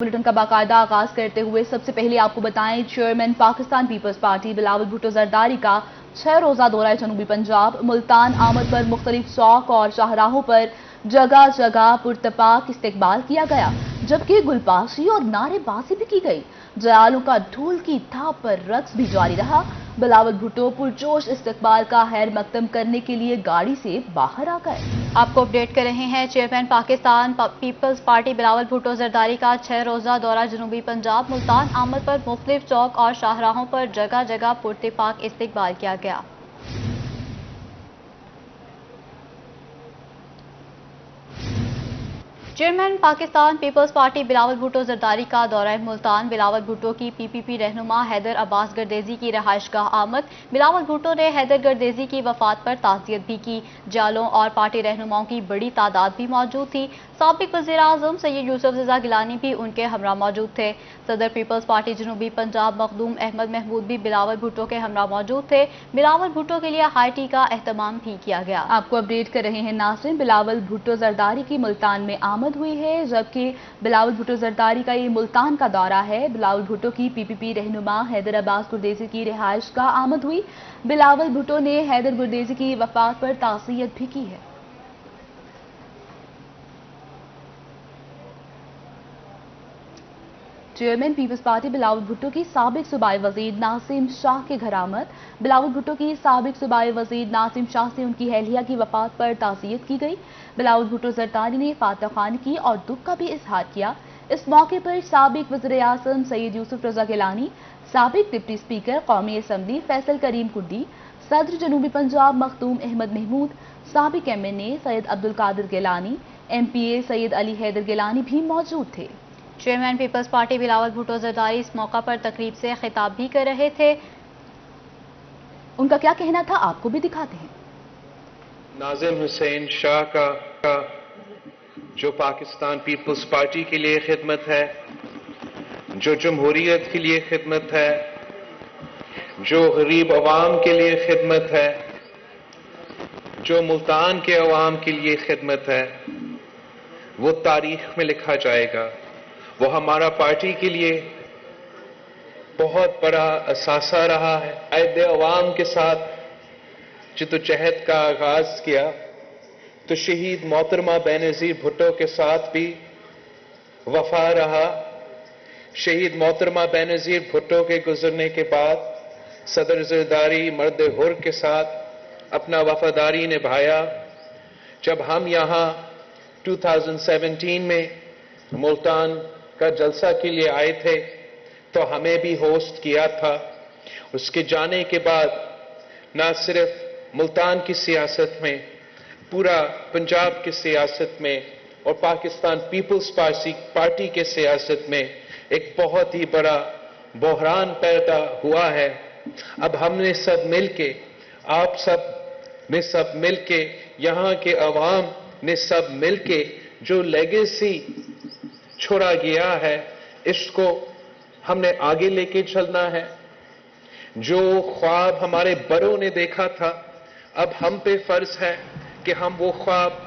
Bulletin का बाकायदा आगाज करते हुए सबसे पहले आपको बताएं, chairman Pakistan Peoples party Bilawal Bhutto Zardari का 6 रोजा दौरा जनूबी पंजाब मुल्तान आमद पर मुख्तलिफ चौक और शाहराहों पर जगह जगह पुरतपाक इस्तकबाल किया गया, जबकि गुलपाशी और नारेबाजी भी की गई। जयालों का ढोल की थाप पर रक्स भी जारी रहा। बिलावल भुट्टो पुरजोश इस्तकबाल का खैर मकदम करने के लिए गाड़ी से बाहर आ गए। आपको अपडेट कर रहे हैं, chairman Pakistan Peoples party Bilawal Bhutto Zardari का 6 रोजा दौरा जनूबी पंजाब मुल्तान आमद पर मुख्तलिफ चौक और शाहराहों पर जगह जगह पुरतपाक इस्तकबाल किया गया। Chairman Pakistan Peoples party Bilawal Bhutto Zardari का दौरा मुल्तान बिलावल भुट्टो की पीपीपी रहनुमा हैदर अब्बास गर्देजी की रहायशगाह आमद। बिलावल भुट्टो ने हैदर गर्देजी की वफात पर ताज़ियत भी की। जालों और पार्टी रहनुमाओं की बड़ी तादाद भी मौजूद थी। साबिक वज़ीर आज़म सैयद यूसुफ रज़ा गिलानी भी उनके हमरा मौजूद थे। सदर पीपल्स पार्टी जनूबी पंजाब मखदूम अहमद महमूद भी बिलावल भुट्टो के हमरा मौजूद थे। बिलावल भुट्टो के लिए हाई टी का एहतमाम भी किया गया। आपको अपडेट कर रहे हैं नाज़रीन, बिलावल भुट्टो जरदारी की मुल्तान में आमद हुई है, जबकि बिलावल भुट्टो जरदारी का ये मुल्तान का दौरा है। बिलावल भुट्टो की पीपीपी रहनुमा हैदर अब्बास गुरदेजी की रिहाइश का आमद हुई। बिलावल भुट्टो ने हैदर गुरदेजी की वफात पर ताज़ियत भी की है। Chairman peoples party Bilawal Bhutto की साबिक सूबाई वजीर नासिम शाह के घर आमद। बिलावल भुट्टो की साबिक सूबाई वजीर नासिम शाह से उनकी अहलिया की वफात पर ताज़ियत की गई। बिलावल भुट्टो जरदारी ने फातह खान की और दुख का भी इजहार किया। इस मौके पर साबिक वज़ीर आज़म सैयद यूसुफ रज़ा गिलानी, साबिक डिप्टी स्पीकर कौमी असम्बली फैसल करीम कुंडी, सदर जनूबी पंजाब मखदूम अहमद महमूद, साबिक MNA सैयद अब्दुल कादिर गिलानी, MPA सैयद अली हैदर गिलानी भी मौजूद थे। Chairman peoples party Bilawal Bhutto Zardari इस मौका पर तकरीब से खिताब भी कर रहे थे। उनका क्या कहना था आपको भी दिखाते हैं। नाज़िम हुसैन शाह का जो पाकिस्तान पीपल्स पार्टी के लिए खिदमत है, जो जमहूरियत के लिए खिदमत है, जो गरीब अवाम के लिए खिदमत है, जो मुल्तान के अवाम के लिए खिदमत है, वो तारीख में लिखा जाएगा। वो हमारा पार्टी के लिए बहुत बड़ा असासा रहा है। ऐद अवाम के साथ जिद्दोजहद का आगाज किया तो शहीद मोहतरमा बेनज़ीर भुट्टो के साथ भी वफा रहा। शहीद मोहतरमा बेनज़ीर भुट्टो के गुजरने के बाद सदर जरदारी मर्द हुर के साथ अपना वफादारी निभाया। जब हम यहाँ 2017 में मुल्तान का जलसा के लिए आए थे तो हमें भी होस्ट किया था। उसके जाने के बाद न सिर्फ मुल्तान की सियासत में, पूरा पंजाब की सियासत में और पाकिस्तान पीपल्स पार्टी के सियासत में एक बहुत ही बड़ा बहरान पैदा हुआ है। अब हमने सब मिलके, आप सब ने सब मिलके, यहाँ के अवाम ने सब मिलके जो लेगेसी छोड़ा गया है, इसको हमने आगे लेके चलना है। जो ख्वाब हमारे बड़ों ने देखा था, अब हम पे फर्ज है कि हम वो ख्वाब।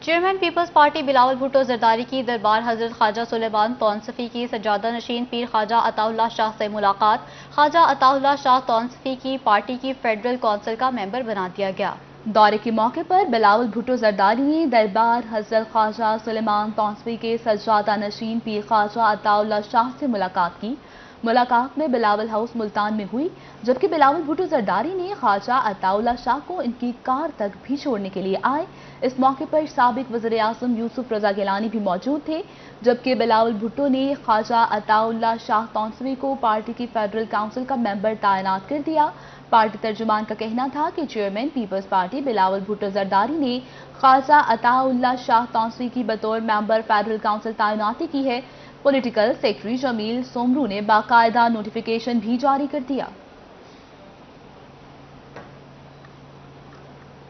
Chairman peoples party Bilawal Bhutto Zardari की दरबार हजरत ख्वाजा सुलेमान तौनसफी की सज्जादा नशीन पीर ख्वाजा अताउल्लाह शाह से मुलाकात। ख्वाजा अताउल्लाह शाह तौनसफी की पार्टी की फेडरल कौंसिल का मेंबर बना दिया गया। दौरे के मौके पर बिलावल भुट्टो जरदारी ने दरबार हजरत ख्वाजा सुलेमान तौनसफी के सज्जादा नशीन पीर ख्वाजा अताउल्लाह शाह से मुलाकात की। मुलाकात में बिलावल हाउस मुल्तान में हुई, जबकि बिलावल भुट्टो जरदारी ने ख्वाजा अताउल्लाह शाह को इनकी कार तक भी छोड़ने के लिए आए। इस मौके पर साबिक वज़ीर आज़म यूसुफ रज़ा गिलानी भी मौजूद थे, जबकि बिलावल भुट्टो ने ख्वाजा अताउल्लाह शाह तौनसफी को पार्टी की फेडरल काउंसिल का मेंबर तैनात कर दिया। पार्टी तर्जुमान का कहना था कि chairman peoples party Bilawal Bhutto Zardari ने ख्वाजा अताउल्लाह शाह तौनसफी की बतौर मेंबर फेडरल काउंसिल तैनाती की है। पॉलिटिकल सेक्रेटरी जमील सोमरू ने बाकायदा नोटिफिकेशन भी जारी कर दिया।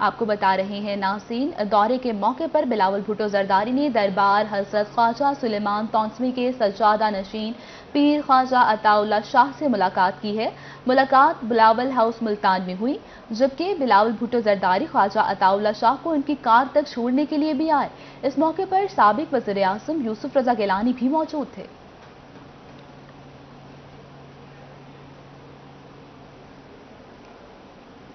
आपको बता रहे हैं नाज़रीन, दौरे के मौके पर बिलावल भुट्टो जरदारी ने दरबार हजरत ख्वाजा सुलेमान तौंसफी के सज्जादा नशीन पीर ख्वाजा अताउल्लाह शाह से मुलाकात की है। मुलाकात बिलावल हाउस मुल्तान में हुई, जबकि बिलावल भुट्टो जरदारी ख्वाजा अताउल्लाह शाह को उनकी कार तक छोड़ने के लिए भी आए। इस मौके पर साबिक वज़ीर आज़म यूसुफ रज़ा गिलानी भी मौजूद थे।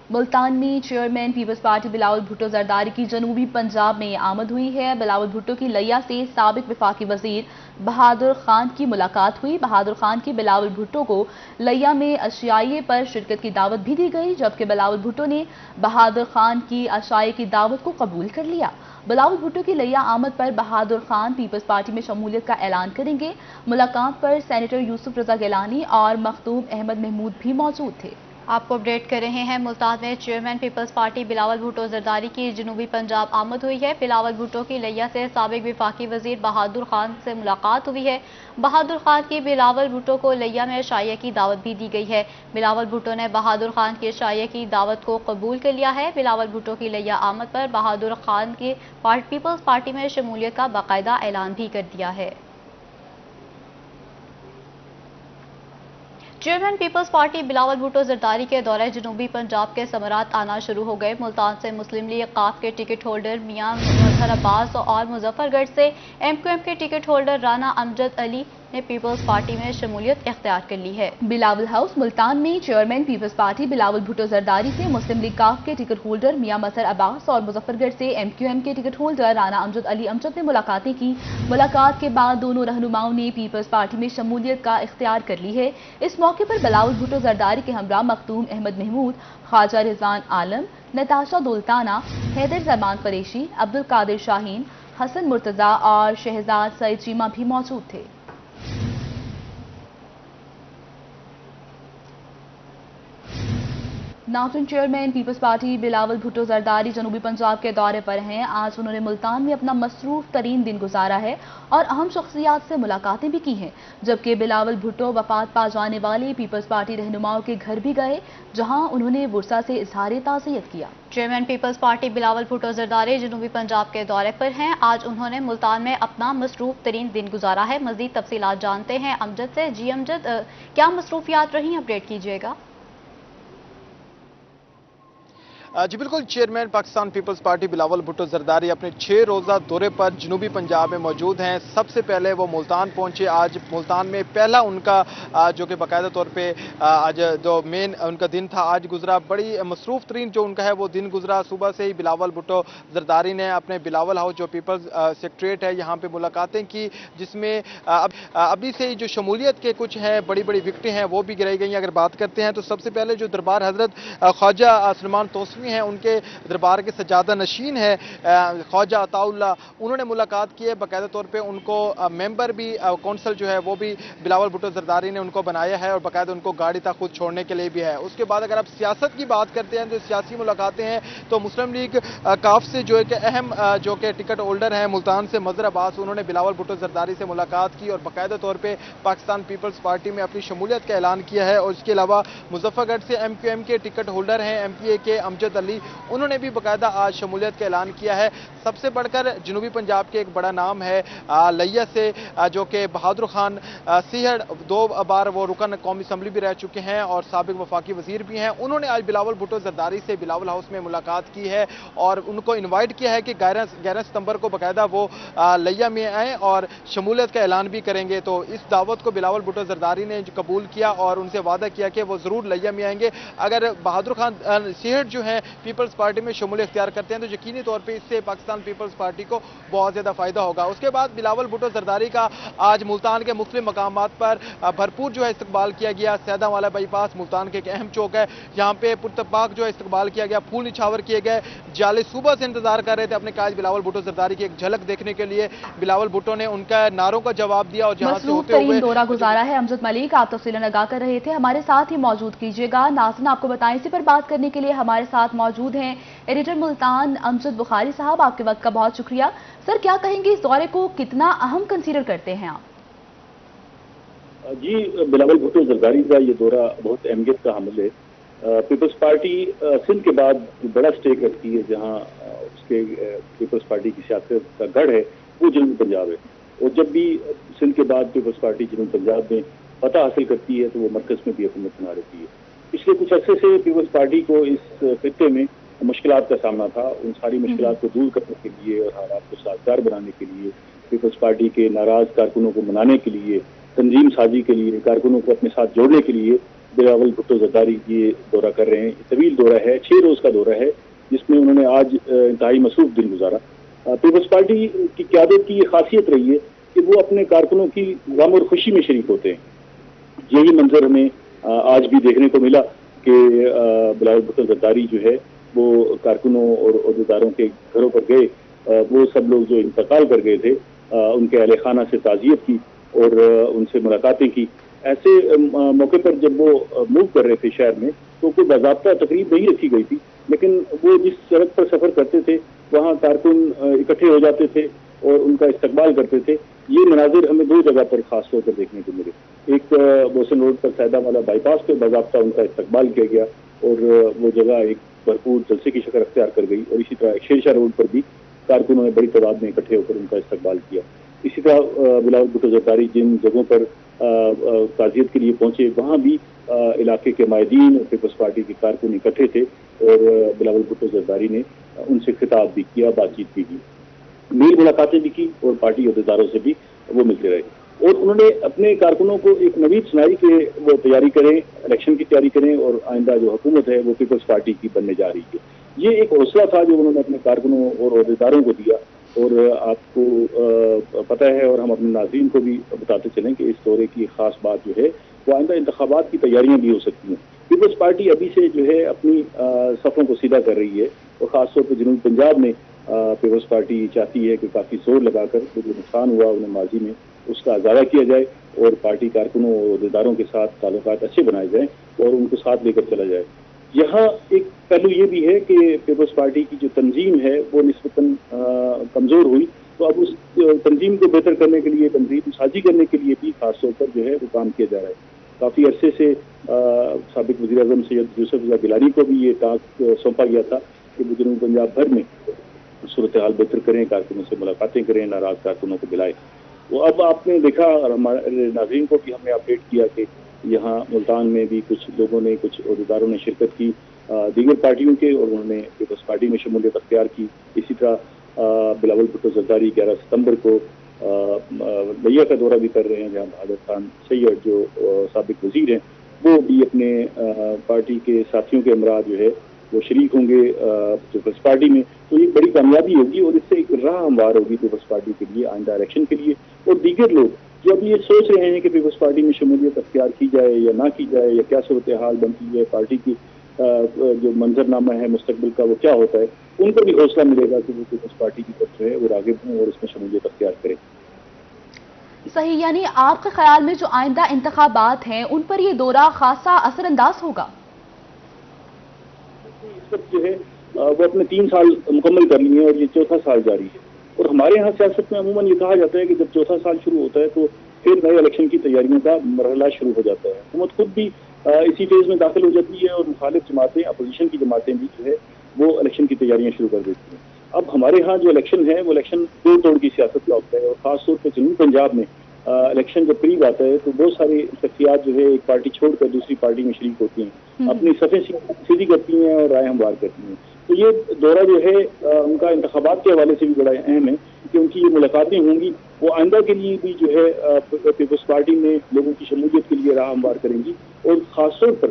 मुल्तान में chairman peoples party Bilawal Bhutto Zardari की जनूबी पंजाब में आमद हुई है। बिलावल भुट्टो की लिया से साबिक वफाकी वजीर बहादुर खान की मुलाकात हुई। बहादुर खान की बिलावल भुट्टो को लिया में अशियाए पर शिरकत की दावत भी दी गई, जबकि बिलावल भुट्टो ने बहादुर खान की अशियाए की दावत को कबूल कर लिया। बिलावल भुट्टो की लिया आमद पर बहादुर खान पीपल्स पार्टी में शमूलियत का ऐलान करेंगे। मुलाकात पर सेनेटर यूसुफ रज़ा गिलानी और मखदूम अहमद महमूद भी मौजूद थे। आपको अपडेट कर रहे हैं, मुल्तान में chairman peoples party Bilawal Bhutto Zardari की जनूबी पंजाब आमद हुई है। बिलावल भुट्टो की लिया से साबिक वफाकी वजीर बहादुर खान से मुलाकात हुई है। बहादुर खान की बिलावल भुट्टो को लिया में शाये की दावत भी दी गई है। बिलावल भुट्टो ने बहादुर खान की शाये की दावत को कबूल कर लिया है। बिलावल भुट्टो की लिया आमद पर बहादुर खान की पीपल्स पार्टी में शमूलियत का बाकायदा ऐलान भी कर दिया है। Chairman peoples party Bilawal Bhutto Zardari के दौरे जनूबी पंजाब के समरात आना शुरू हो गए। मुल्तान से मुस्लिम लीग काफ के टिकट होल्डर मियां मजहर अब्बास और मुजफ्फरगढ़ से एमक्यूएम के टिकट होल्डर राना अमजद अली ने पीपल्स पार्टी में शमूलियत इख्तियार कर ली है। बिलावल हाउस मुल्तान में chairman peoples party Bilawal Bhutto Zardari से मुस्लिम लीग काफ के टिकट होल्डर मियां मजहर अब्बास और मुजफ्फरगढ़ से एमक्यूएम के टिकट होल्डर राना अमजद अली अमजद ने मुलाकातें की। मुलाकात के बाद दोनों रहनुमाओं ने पीपल्स पार्टी में शमूलियत का इख्तियार कर ली है। इस मौके पर बिलावल भुट्टो जरदारी के हमरा मखदूम अहमद महमूद, ख्वाजा रिजवान आलम, नताशा दुल्ताना, हैदर जमान कुरैशी, अब्दुल कादिर शाहीन, हसन मुर्तजा और शहजाद सईद चीमा भी मौजूद थे। नाज़रीन, chairman peoples party Bilawal Bhutto Zardari जनूबी पंजाब के दौरे पर हैं। आज उन्होंने मुल्तान में अपना मसरूफ तरीन दिन गुजारा है और अहम शख्सियात से मुलाकातें भी की हैं, जबकि बिलावल भुट्टो वफात पा जाने वाले पीपल्स पार्टी रहनुमाओं के घर भी गए, जहां उन्होंने बुरसा से इजहार ताज़ियत किया। Chairman peoples party Bilawal Bhutto Zardari जनूबी पंजाब के दौरे पर हैं। आज उन्होंने मुल्तान में अपना मसरूफ तरीन दिन गुजारा है। मजीद तफसीलात जानते हैं अमजद से। जी अमजद, क्या मसरूफियात रही, अपडेट कीजिएगा। जी बिल्कुल, chairman Pakistan Peoples party Bilawal Bhutto Zardari अपने 6 रोज़ा दौरे पर जनूबी पंजाब में मौजूद हैं। सबसे पहले वो मुल्तान पहुंचे। आज मुल्तान में पहला उनका जो कि बाकायदा तौर पे आज जो मेन उनका दिन था आज गुजरा। बड़ी मसरूफ तरीन जो उनका है वो दिन गुजरा। सुबह से ही बिलावल भुट्टो जरदारी ने अपने बिलावल हाउस जो पीपल्स सेक्रेटरीट है यहाँ पे मुलाकातें की, जिसमें अभी से ही जो शमूलियत के कुछ हैं बड़ी बड़ी विकटें हैं वो भी गिराई गई। अगर बात करते हैं तो सबसे पहले जो दरबार हजरत ख्वाजा सुलेमान तौंसफी हैं, उनके दरबार के सज्जादा नशीन है ख्वाजा अताउल्लाह, उन्होंने मुलाकात की है। बाकायदा तौर पे उनको मेंबर भी कौंसल जो है वो भी बिलावल भुट्टो जरदारी ने उनको बनाया है और बाकायदा उनको गाड़ी तक खुद छोड़ने के लिए भी है। उसके बाद अगर आप सियासत की बात करते हैं तो सियासी मुलाकातें हैं तो मुस्लिम लीग काफ से जो एक अहम जो कि टिकट होल्डर हैं मुल्तान से मजहर अब्बास, उन्होंने बिलावल भुट्टो जरदारी से मुलाकात की और बाकायदा तौर पर पाकिस्तान पीपल्स पार्टी में अपनी शमूलियत का ऐलान किया है। और इसके अलावा मुजफ्फरगढ़ से एमक्यूएम के टिकट होल्डर हैं एमपीए के अमजद अली, उन्होंने भी बाकायदा आज शमूलियत का ऐलान किया है। सबसे बढ़कर जनूबी पंजाब के एक बड़ा नाम है लिया से जो कि बहादुर खान सिहड़, 2 बार वो रुकन कौमी असम्बली भी रह चुके हैं और साबिक वफाकी वजीर भी हैं। उन्होंने आज बिलावल भुट्टो जरदारी से बिलावल हाउस में मुलाकात की है और उनको इन्वाइट किया है कि 11 सितंबर को बाकायदा वो लिया में आए और शमूलियत का ऐलान भी करेंगे। तो इस दावत को बिलावल भुट्टो जरदारी ने कबूल किया और उनसे वादा किया कि वो ज़रूर लिया में आएंगे। अगर बहादुर खान सिहड़ जो हैं पीपल्स पार्टी में शमूलियत इख्तियार करते हैं तो यकीनी तौर पे इससे पाकिस्तान पीपल्स पार्टी को बहुत ज़्यादा फायदा होगा। उसके बाद बिलावल भुट्टो जरदारी का आज मुल्तान के मुख्तलिफ मकामात पर भरपूर जो है इस्तकबाल किया गया। सैदा वाला बाईपास मुल्तान के एक अहम चौक है, यहाँ पे पुरतपाक जो है इस्तकबाल किया गया, फूल निछावर किए गए। जाले सुबह से इंतजार कर रहे थे अपने काज बिलावल भुट्टो जरदारी की एक झलक देखने के लिए। बिलावल भुट्टो ने उनका नारों का जवाब दिया और जहाँ से होते हुए दौरा गुजारा है। अमजद मलिक, आप तफसीलन आगाह कर रहे थे, हमारे साथ ही मौजूद कीजिएगा। नाज़रीन, आपको बताएं इसी पर बात करने के लिए हमारे साथ मौजूद हैं एडिटर मुल्तान अमजद बुखारी साहब। आपके वक्त का बहुत शुक्रिया। सर, क्या कहेंगे, इस दौरे को कितना अहम कंसीडर करते हैं आप? जी, बिलावल भुट्टो जरदारी का ये दौरा बहुत अहमियत का हामिल है پیپلز پارٹی سندھ کے بعد جو بڑا سٹیک رکھتی ہے، جہاں اس کے پیپلز پارٹی کی سیاست کا گڑھ ہے، وہ جنوبی پنجاب ہے. اور جب بھی سندھ کے بعد پیپلز پارٹی جنوبی پنجاب میں فتح حاصل کرتی ہے تو وہ مرکز میں بھی حکومت بنا رہتی ہے. پچھلے کچھ عرصے سے پیپلز پارٹی کو اس خطے میں مشکلات کا سامنا تھا. ان ساری مشکلات کو دور کرنے کے لیے اور حالات کو سازگار بنانے کے لیے، پیپلز پارٹی کے ناراض کارکنوں کو منانے کے لیے، تنظیم سازی کے لیے، کارکنوں کو اپنے ساتھ جوڑنے کے لیے بلاول بھٹو زرداری یہ دورہ کر رہے ہیں. یہ طویل دورہ ہے، 6 روز کا دورہ ہے، جس میں انہوں نے آج انتہائی مصروف دن گزارا. پیپلز پارٹی کی قیادت کی یہ خاصیت رہی ہے کہ وہ اپنے کارکنوں کی غم اور خوشی میں شریک ہوتے ہیں. یہی منظر ہمیں آج بھی دیکھنے کو ملا کہ بلاول بھٹو زرداری جو ہے وہ کارکنوں اور عہدیداروں کے گھروں پر گئے. وہ سب لوگ جو انتقال کر گئے تھے ان کے اہل خانہ سے تعزیت کی اور ان سے ملاقاتیں کی. ایسے موقع پر جب وہ موو کر رہے تھے شہر میں تو کوئی باضابطہ تقریب نہیں رکھی گئی تھی، لیکن وہ جس سڑک پر سفر کرتے تھے وہاں کارکن اکٹھے ہو جاتے تھے اور ان کا استقبال کرتے تھے. یہ مناظر ہمیں 2 جگہ پر خاص طور پر دیکھنے کو ملے. ایک بوسن روڈ پر سیدہ والا بائی پاس پہ باضابطہ ان کا استقبال کیا گیا اور وہ جگہ ایک بھرپور جلسے کی شکل اختیار کر گئی. اور اسی طرح شیرشاہ روڈ پر بھی کارکنوں نے بڑی تعداد میں اکٹھے ہو کر ان کا استقبال کیا. اسی طرح بلاول بھٹو زرداری جن جگہوں پر تعزیت کے لیے پہنچے وہاں بھی علاقے کے مائدین اور پیپلز پارٹی کے کارکن اکٹھے تھے اور بلاول بھٹو زرداری نے ان سے خطاب بھی کیا، بات چیت بھی کی، میل ملاقاتیں بھی کی اور پارٹی عہدیداروں سے بھی وہ ملتے رہے. اور انہوں نے اپنے کارکنوں کو ایک نوید سنائی کہ وہ تیاری کریں، الیکشن کی تیاری کریں اور آئندہ جو حکومت ہے وہ پیپلز پارٹی کی بننے جا رہی ہے. یہ ایک حوصلہ تھا جو انہوں نے اپنے کارکنوں اور عہدیداروں کو دیا. اور آپ کو پتہ ہے اور ہم اپنے ناظرین کو بھی بتاتے چلیں کہ اس دورے کی خاص بات جو ہے وہ آئندہ انتخابات کی تیاریاں بھی ہو سکتی ہیں. پیپلز پارٹی ابھی سے جو ہے اپنی صفوں کو سیدھا کر رہی ہے اور خاص طور پر جنوبی پنجاب میں پیپلز پارٹی چاہتی ہے کہ کافی زور لگا کر جو نقصان ہوا انہیں ماضی میں اس کا ازالہ کیا جائے اور پارٹی کارکنوں اور عہدیداروں کے ساتھ تعلقات اچھے بنائے جائیں اور ان کو ساتھ لے کر چلا جائے. یہاں ایک پہلو یہ بھی ہے کہ پیپلز پارٹی کی جو تنظیم ہے وہ نسبتاً کمزور ہوئی، تو اب اس تنظیم کو بہتر کرنے کے لیے، تنظیم سازی کرنے کے لیے بھی خاص طور پر جو ہے وہ کام کیا جا رہا ہے. کافی عرصے سے سابق وزیر اعظم سید یوسف رضا گیلانی کو بھی یہ ٹاسک سونپا گیا تھا کہ وہ جنوبی پنجاب بھر میں صورتحال بہتر کریں، کارکنوں سے ملاقاتیں کریں، ناراض کارکنوں کو بلائیں. وہ اب آپ نے دیکھا اور ہمارے ناظرین کو بھی ہم نے اپڈیٹ کیا کہ یہاں ملتان میں بھی کچھ لوگوں نے، کچھ عہدیداروں نے شرکت کی دیگر پارٹیوں کے، اور انہوں نے پیپلز پارٹی میں شمولیت اختیار کی. اسی طرح بلاول بھٹو زرداری 11 ستمبر کو لیا کا دورہ بھی کر رہے ہیں، جہاں بہادر خان سید جو سابق وزیر ہیں وہ بھی اپنے پارٹی کے ساتھیوں کے ہمراہ جو ہے وہ شریک ہوں گے پیپلز پارٹی میں. تو یہ بڑی کامیابی ہوگی اور اس سے ایک راہ ہموار ہوگی پیپلز پارٹی کے لیے آئندہ الیکشن کے لیے. اور دیگر لوگ جو اب یہ سوچ رہے ہیں کہ پیپلز پارٹی میں شمولیت اختیار کی جائے یا نہ کی جائے یا کیا صورتحال بنتی ہے، پارٹی کی جو منظرنامہ ہے مستقبل کا وہ کیا ہوتا ہے، ان کو بھی حوصلہ ملے گا کہ وہ پیپلز پارٹی کی طرف جو ہے وہ راغب ہوں اور اس میں شمولیت اختیار کریں. صحیح، یعنی آپ کے خیال میں جو آئندہ انتخابات ہیں ان پر یہ دورہ خاصا اثر انداز ہوگا؟ اس وقت جو ہے وہ اپنے 3 سال مکمل کر لیے ہیں اور یہ 4تھا سال جاری ہے. اور ہمارے ہاں سیاست میں عموماً یہ کہا جاتا ہے کہ جب 4تھا سال شروع ہوتا ہے تو پھر نئے الیکشن کی تیاریوں کا مرحلہ شروع ہو جاتا ہے. حکومت خود بھی اسی فیز میں داخل ہو جاتی ہے اور مخالف جماعتیں، اپوزیشن کی جماعتیں بھی جو ہے وہ الیکشن کی تیاریاں شروع کر دیتی ہیں. اب ہمارے ہاں جو الیکشن ہے وہ الیکشن دو توڑ کی سیاست کا ہوتا ہے اور خاص طور پہ جنوبی پنجاب میں الیکشن جب قریب آتا ہے تو بہت ساری شخصیات جو ہے ایک پارٹی چھوڑ کر دوسری پارٹی میں شریک ہوتی ہیں، اپنی صفیں سیدھی کرتی ہیں اور رائے ہموار کرتی ہیں. تو یہ دورہ جو ہے ان کا انتخابات کے حوالے سے بھی بڑا اہم ہے کہ ان کی یہ ملاقاتیں ہوں گی، وہ آئندہ کے لیے بھی جو ہے پیپلز پارٹی میں لوگوں کی شمولیت کے لیے راہ ہموار کریں گی. اور خاص طور پر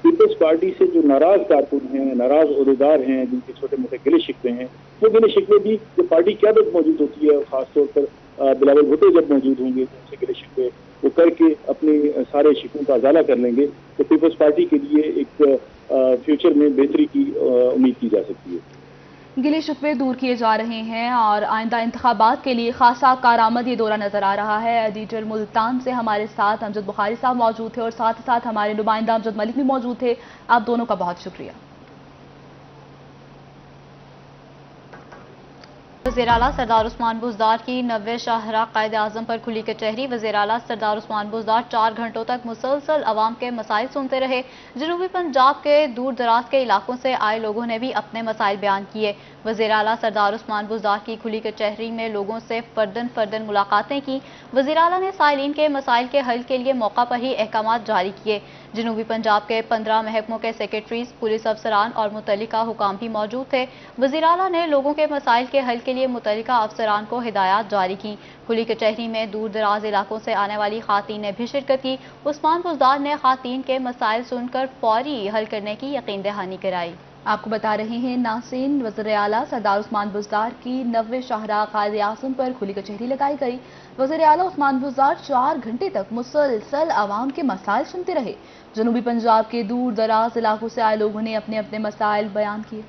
پیپلز پارٹی سے جو ناراض کارکن ہیں، ناراض عہدیدار ہیں، جن کے چھوٹے موٹے گلے شکوے ہیں، وہ گلے شکوے بھی جو پارٹی قیادت موجود ہوتی ہے، خاص طور پر بلاول بھٹو جب موجود ہوں گے تو ان سے گلے شکوے وہ کر کے اپنے سارے شکووں کا ازالہ کر لیں گے تو پیپلز پارٹی کے لیے ایک فیوچر میں بہتری کی امید کی جا سکتی ہے. گلے شکوے دور کیے جا رہے ہیں اور آئندہ انتخابات کے لیے خاصا کارآمد یہ دورہ نظر آ رہا ہے. ایڈیٹر ملتان سے ہمارے ساتھ امجد بخاری صاحب موجود تھے اور ساتھ ساتھ ہمارے نمائندہ امجد ملک بھی موجود تھے. آپ دونوں کا بہت شکریہ. वज़ीर-ए-आला सरदार उस्मान बुज़दार की 90 शाहराह कायद आज़म पर खुली कचहरी। वज़ीर-ए-आला सरदार उस्मान बुज़दार 4 घंटों तक मुसलसल अवाम के मसाइल सुनते रहे। जनूबी पंजाब के दूर दराज के इलाकों से आए लोगों ने भी अपने मसाइल बयान किए। वज़ीर-ए-आला सरदार उस्मान बुज़दार की खुली कचहरी में लोगों से फर्दन मुलाकातें की। वज़ीर-ए-आला ने साइलिन के मसाइल के हल के लिए मौका पर ही अहकामात जारी किए। जनूबी पंजाब के 15 महकमों के सेक्रेटरीज, पुलिस अफसरान और मुतल्लिका हुकाम भी मौजूद थे। वज़ीर-ए-आला ने लोगों के मसाइल के हल के लिए मुतल्लिका अफसरान को हिदायत जारी की। खुली कचहरी में दूर दराज इलाकों से आने वाली खातीन ने भी शिरकत की। उस्मान बुज़दार ने खातीन के मसाइल सुनकर फौरी हल करने की यकीन दहानी कराई। आपको बता रहे हैं नाज़रीन, वज़ीर-ए-आला सरदार उस्मान बुज़दार की 90 शाहराह कायद आज़म पर खुली कचहरी लगाई गई। वज़ीर-ए-आला उस्मान बुज़दार 4 घंटे तक मुसलसल अवाम के मसाइल सुनते रहे। जनूबी पंजाब के दूर दराज इलाकों से आए लोगों ने अपने अपने मसाइल बयान किए।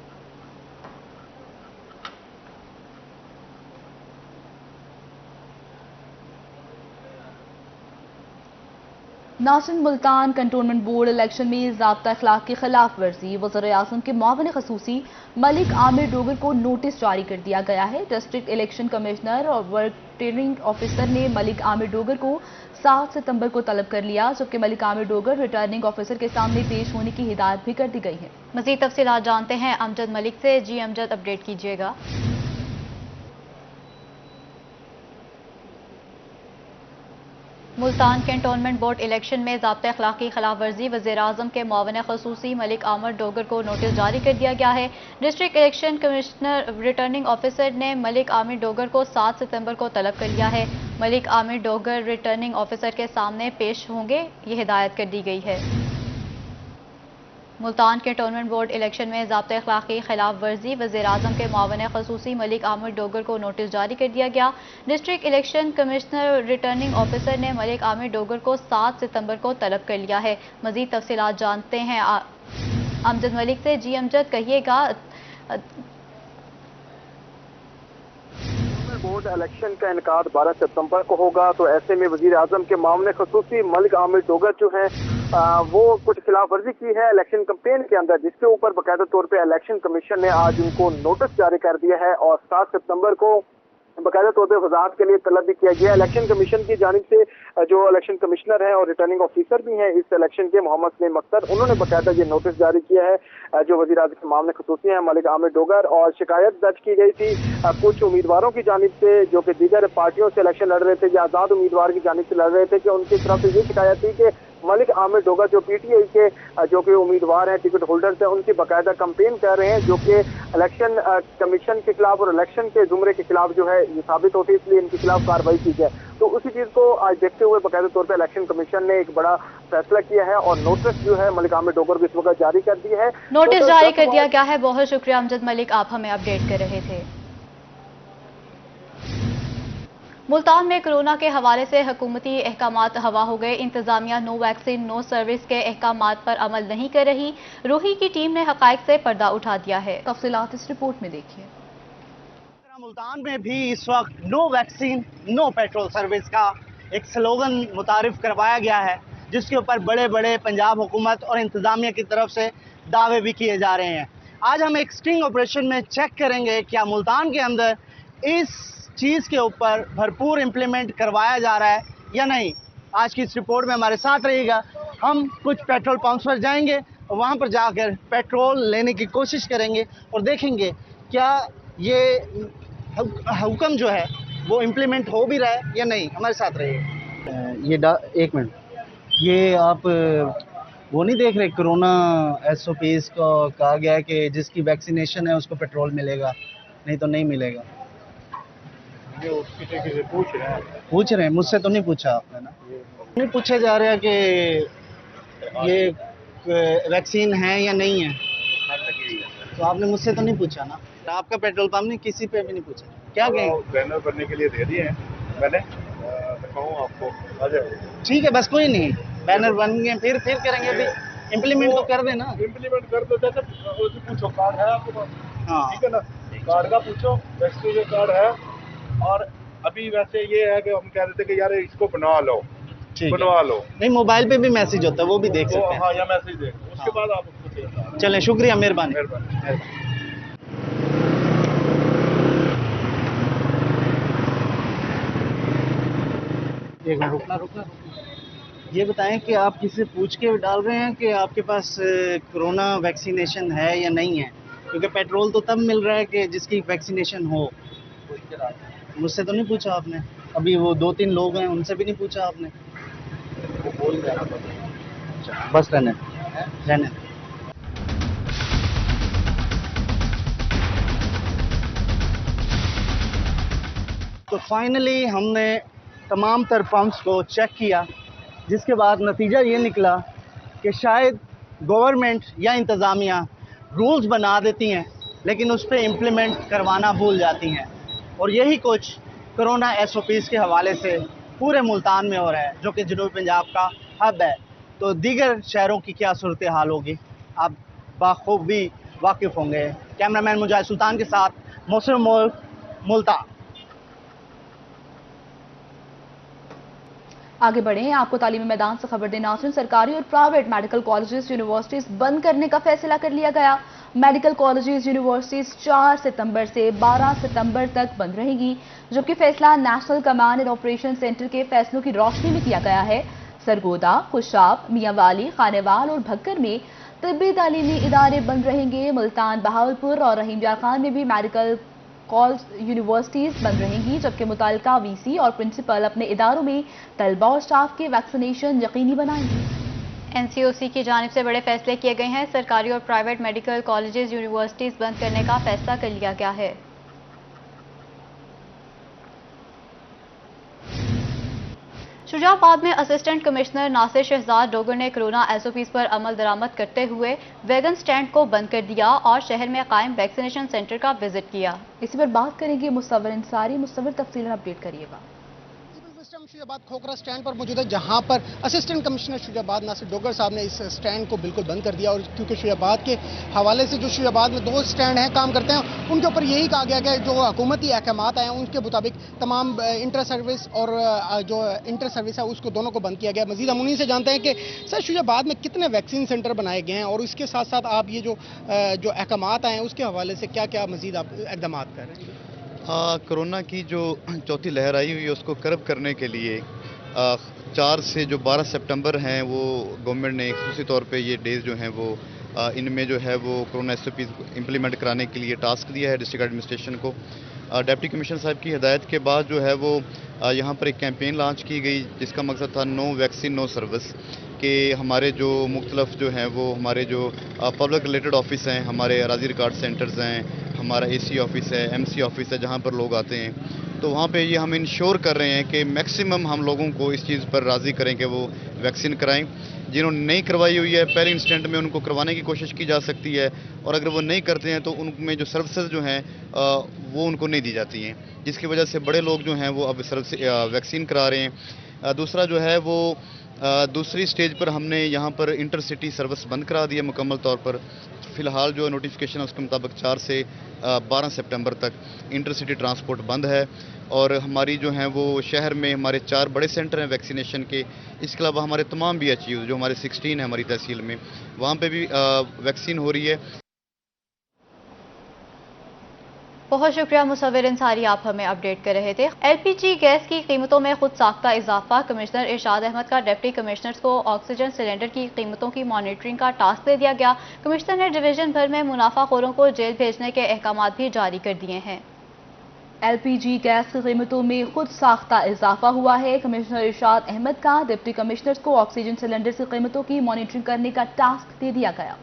नासिन मुल्तान कंटोनमेंट बोर्ड इलेक्शन में ज़ाब्ता अखलाक की खिलाफ वर्जी। वज़ीर-ए-आज़म के मुआविन ख़ुसूसी मलिक आमिर डोगर को नोटिस जारी कर दिया गया है। डिस्ट्रिक्ट इलेक्शन कमिश्नर और वर्क ट्रेनिंग ऑफिसर ने मलिक आमिर डोगर को 7 सितंबर को तलब कर लिया, जबकि मलिक आमिर डोगर रिटर्निंग ऑफिसर के सामने पेश होने की हिदायत भी कर दी गई है। मज़ीद तफसीलात जानते हैं अमजद मलिक से। जी अमजद, अपडेट कीजिएगा। मुल्तान कैंटोनमेंट बोर्ड इलेक्शन में ज़ाब्ते अखलाक की खिलाफ वर्जी। वज़ीर-ए-आज़म के मुआविन ख़ुसूसी मलिक आमिर डोगर को नोटिस जारी कर दिया गया है। District election commissioner returning officer ने मलिक आमिर डोगर को 7 सितंबर को तलब कर लिया है। मलिक आमिर डोगर रिटर्निंग ऑफिसर के सामने पेश होंगे, ये हिदायत कर दी गई है। मुल्तान कैंटोनमेंट बोर्ड इलेक्शन में ज़ाब्ते अखलाक की खिलाफ वर्जी। वज़ीर-ए-आज़म के मुआविन ख़ुसूसी मलिक आमिर डोगर को नोटिस जारी कर दिया गया। District election commissioner returning officer ने मलिक आमिर डोगर को 7 सितंबर को तलब कर लिया है। मज़ीद तफसीलात जानते हैं अमजद मलिक से। जी अमजद, कहिएगा। बोर्ड इलेक्शन का इनकाद 12 सितंबर को होगा, तो ऐसे में वज़ीर-ए-आज़म के मामले ख़ुसूसी मलिक आमिर डोगर जो हैं वो कुछ खिलाफ वर्जी की है इलेक्शन कैंपेन के अंदर, जिसके ऊपर बाकायदा तौर पे इलेक्शन कमीशन ने आज उनको नोटिस जारी कर दिया है और 7 सितंबर को बाकायदा तौर पर वजाहत के लिए तलब भी किया गया। इलेक्शन कमीशन की जानिब से जो इलेक्शन कमिश्नर हैं और रिटर्निंग ऑफिसर भी हैं इस इलेक्शन के, मोहम्मद सलीम अख्तर, उन्होंने बाकायदा ये नोटिस जारी किया है जो वज़ीर-ए-आज़म के मामले खसूसी हैं मलिक आमिर डोगर, और शिकायत दर्ज की गई थी कुछ उम्मीदवारों की जानिब से जो कि दीगर पार्टियों से इलेक्शन लड़ रहे थे या आज़ाद उम्मीदवार की जानिब से लड़ रहे थे, कि उनकी तरफ से ये शिकायत थी कि मलिक आमिर डोगर जो पीटीआई के जो कि उम्मीदवार हैं, टिकट होल्डर्स हैं, उनकी बाकायदा कंपेन कर रहे हैं जो कि इलेक्शन कमीशन के खिलाफ और इलेक्शन के जुमरे के खिलाफ जो है ये साबित होती है, इसलिए इनके खिलाफ कार्रवाई की जाए। तो उसी चीज को आज देखते हुए बाकायदा तौर पर इलेक्शन कमीशन ने एक बड़ा फैसला किया है और नोटिस जो है मलिक आमिर डोगर को इस वक्त जारी कर दी है। नोटिस जारी कर दिया गया है। बहुत शुक्रिया अमजद मलिक, आप हमें अपडेट कर रहे थे। मुल्तान में कोरोना के हवाले से हुकूमती अहकामात हवा हो गए। इंतजामिया नो वैक्सीन नो सर्विस के अहकामात पर अमल नहीं कर रही। रूही की टीम ने हकायक से पर्दा उठा दिया है। तफसीलात इस रिपोर्ट में देखिए। मुल्तान में भी इस वक्त no vaccine no petrol service का एक स्लोगन मुतारिफ करवाया गया है, जिसके ऊपर बड़े बड़े पंजाब हुकूमत और इंतजामिया की तरफ से दावे भी किए जा रहे हैं। आज हम एक स्टिंग ऑपरेशन में चेक करेंगे क्या मुल्तान के अंदर इस चीज़ के ऊपर भरपूर इम्प्लीमेंट करवाया जा रहा है या नहीं। आज की इस रिपोर्ट में हमारे साथ रहिएगा। हम कुछ पेट्रोल पंप्स पर जाएंगे और वहाँ पर जाकर पेट्रोल लेने की कोशिश करेंगे और देखेंगे क्या ये हुक्म जो है वो इम्प्लीमेंट हो भी रहा है या नहीं। हमारे साथ रहिएगा। एक मिनट, ये आप वो नहीं देख रहे, कोरोना SOPs को कहा गया है कि जिसकी वैक्सीनेशन है उसको पेट्रोल मिलेगा, नहीं तो नहीं मिलेगा। पूछ रहे हैं, मुझसे तो नहीं पूछा आपने ना। नहीं पूछा जा रहा है कि ये वैक्सीन है या नहीं है, तो आपने मुझसे तो नहीं पूछा ना। आपका पेट्रोल पंप नहीं, किसी पे भी नहीं पूछा। क्या कहें, बैनर बनने के लिए दे दिए हैं मैंने, दिखाऊं आपको, आ जाओ। ठीक है, बस कोई नहीं, बैनर बन गए, फिर करेंगे। अभी इम्प्लीमेंट तो कर देना। इम्प्लीमेंट कर दो। जैसे पूछो कार्ड है आपके पास? हाँ ठीक है ना, कार्ड का पूछो, वैक्सीन कार्ड है। और अभी वैसे ये है कि हम कह देते कि यार इसको बनवा लो, बनवा लो। नहीं, मोबाइल पे भी मैसेज होता है, वो भी देख सकते हैं। हाँ, या मैसेज देख, उसके बाद आप उसको चलें, शुक्रिया, मेहरबानी। एक मिनट रुकना। ये बताएं कि आप किसी पूछ के डाल रहे हैं कि आपके पास कोरोना वैक्सीनेशन है या नहीं है, क्योंकि पेट्रोल तो तब मिल रहा है कि जिसकी वैक्सीनेशन हो। मुझसे तो नहीं पूछा आपने? अभी वो 2-3 लोग हैं, उनसे भी नहीं पूछा आपने? वो बोल रहे बस रहने। तो फाइनली हमने तमाम तर पंप्स को चेक किया, जिसके बाद नतीजा ये निकला कि शायद गवर्नमेंट या इंतज़ामिया रूल्स बना देती हैं लेकिन उस पर इम्प्लीमेंट करवाना भूल जाती हैं, और यही कुछ कोरोना SOPs के हवाले से पूरे मुल्तान में हो रहा है, जो कि जनूबी पंजाब का हब है। तो दीगर शहरों की क्या सूरत हाल होगी आप बाखूबी वाकिफ़ होंगे। कैमरामैन मुजाहिद सुल्तान के साथ मोहसिन मुल्तान। आगे बढ़े, आपको तालीमी मैदान से खबर देना। सरकारी और प्राइवेट मेडिकल कॉलेजेस यूनिवर्सिटीज बंद करने का फैसला कर लिया गया। मेडिकल कॉलेजेस यूनिवर्सिटीज 4 सितंबर से 12 सितंबर तक बंद रहेगी, जबकि फैसला national command and operation centre के फैसलों की रोशनी में किया गया है। सरगोदा, खुशाब, मियांवाली, खानेवाल और भक्कर में तिब्बी तालीमी इदारे बंद रहेंगे। मुल्तान, बहावलपुर और रहीमयार खान में भी मेडिकल यूनिवर्सिटीज बंद रहेंगी, जबकि मुताल्लिका VC और प्रिंसिपल अपने इदारों में तलबा और स्टाफ के वैक्सीनेशन यकीनी बनाएंगे। NCOC की जानिब से बड़े फैसले किए गए हैं। सरकारी और प्राइवेट मेडिकल कॉलेजेस यूनिवर्सिटीज बंद करने का फैसला कर लिया गया है। शुजाबाद में असिस्टेंट कमिश्नर नासिर शहजाद डोगर ने कोरोना SOPs पर अमल दरामद करते हुए वैगन स्टैंड को बंद कर दिया और शहर में कायम वैक्सीनेशन सेंटर का विजिट किया। इसी पर बात करेंगे मुसव्विर अंसारी। मुसव्विर, तफसील अपडेट करिएगा। शुजाबाद खोखरा स्टैंड पर मौजूद है, जहां पर असिस्टेंट कमिश्नर शुजाबाद नासिर डोगर साहब ने इस स्टैंड को बिल्कुल बंद कर दिया। और क्योंकि शुजाबाद के हवाले से जो शुजाबाद में 2 स्टैंड हैं काम करते हैं, उनके ऊपर यही कहा गया कि जो हुकूमती अहकामात हैं उनके मुताबिक तमाम इंटर सर्विस और जो इंटर सर्विस है उसको दोनों को बंद किया गया। मजीद हम उन्हीं से जानते हैं कि सर शुजाबाद में कितने वैक्सीन सेंटर बनाए गए हैं और इसके साथ साथ आप ये जो अहकामात हैं उसके हवाले से क्या क्या मजीद आप इकदाम कर रहे हैं? कोरोना की जो चौथी लहर आई हुई है उसको कर्ब करने के लिए 4 से जो 12 सितंबर हैं वो गवर्नमेंट ने खुसूसी तौर पे ये डेज जो हैं वो इनमें जो है वो कोरोना SOPs इम्प्लीमेंट कराने के लिए टास्क दिया है डिस्ट्रिक्ट एडमिनिस्ट्रेशन को। डिप्टी कमिश्नर साहब की हिदायत के बाद जो है वो यहाँ पर एक कैंपेन लॉन्च की गई जिसका मकसद था नो वैक्सीन नो सर्विस, कि हमारे जो मुख्तलफ जो हैं वो हमारे जो पब्लिक रिलेटेड ऑफिस हैं, हमारे अराजी रिकॉर्ड सेंटर्स हैं, हमारा AC ऑफिस है, MC ऑफिस है, जहाँ पर लोग आते हैं, तो वहाँ पे ये हम इंश्योर कर रहे हैं कि मैक्सिमम हम लोगों को इस चीज़ पर राज़ी करें कि वो वैक्सीन कराएं। जिन्होंने नहीं करवाई हुई है पहले इंस्टेंट में उनको करवाने की कोशिश की जा सकती है, और अगर वो नहीं करते हैं तो उनमें जो सर्विसेज जो हैं वो उनको नहीं दी जाती हैं, जिसकी वजह से बड़े लोग जो हैं वो अब वैक्सीन करा रहे हैं। दूसरा जो है वो दूसरी स्टेज पर हमने यहाँ पर इंटरसिटी सर्विस बंद करा दी है मुकम्मल तौर पर। फ़िलहाल जो नोटिफिकेशन है उसके मुताबिक 4 से 12 सितंबर तक इंटरसिटी ट्रांसपोर्ट बंद है, और हमारी जो हैं वो शहर में हमारे 4 बड़े सेंटर हैं वैक्सीनेशन के। इसके अलावा हमारे तमाम BHUs जो हमारे 16 हैं हमारी तहसील में, वहाँ पे भी वैक्सीन हो रही है। बहुत शुक्रिया मुसव्विर अंसारी, आप हमें अपडेट कर रहे थे। LPG गैस की कीमतों में खुद साख्ता इजाफा। कमिश्नर इरशाद अहमद का डिप्टी कमिश्नर्स को ऑक्सीजन सिलेंडर की कीमतों की मॉनिटरिंग का टास्क दे दिया गया। कमिश्नर ने डिवीजन भर में मुनाफाखोरों को जेल भेजने के अहकामात भी जारी कर दिए हैं। LPG गैस की कीमतों में खुद साख्ता इजाफा हुआ है। कमिश्नर इरशाद अहमद का डिप्टी कमिश्नर्स को ऑक्सीजन सिलेंडर की कीमतों की मॉनिटरिंग करने का टास्क दे दिया गया।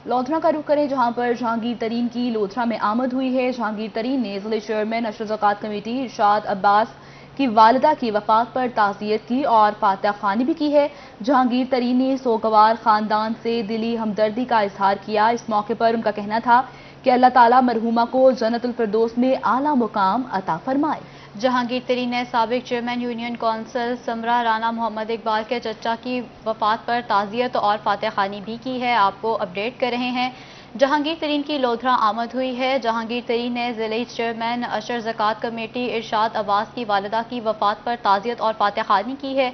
लोधरा का रुख करें, जहां पर जहांगीर तरीन की लोधरा में आमद हुई है। जहांगीर तरीन ने जिले चेयरमैन अशर ज़कात कमेटी इरशाद अब्बास की वालिदा की वफात पर ताज़ियत की और फातिहा ख़्वानी भी की है। जहांगीर तरीन ने सोगवार ख़ानदान से दिली हमदर्दी का इजहार किया। इस मौके पर उनका कहना था कि अल्लाह ताला मरहूमा को जन्नतुल फिरदौस में आला मुकाम अता फरमाए। जहांगीर तरीन ने साबिक chairman union council Samra Rana Mohammad Iqbal के चचा की वफात पर ताज़ियत और फातिहा ख़्वानी भी की है। आपको अपडेट कर रहे हैं। जहांगीर तरीन की लोधरा आमद हुई है। जहांगीर तरीन ने ज़िले चेयरमैन अशर ज़कात कमेटी इरशाद अब्बास की वालिदा की वफात पर ताज़ियत और फातिहा ख़्वानी की है।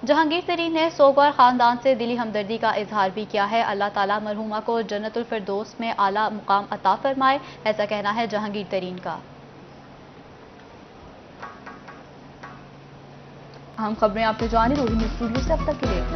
जहांगीर तरीन ने सोगवार ख़ानदान से दिली हमदर्दी का इजहार भी किया है। अल्लाह ताला मरहूमा को जन्नतुल फिरदौस में आला मुकाम अता फरमाए, ऐसा कहना है जहांगीर तरीन का। अहम खबरें आपने जानी। रोहिणी स्टूडियो से अब तक के लिए इतना।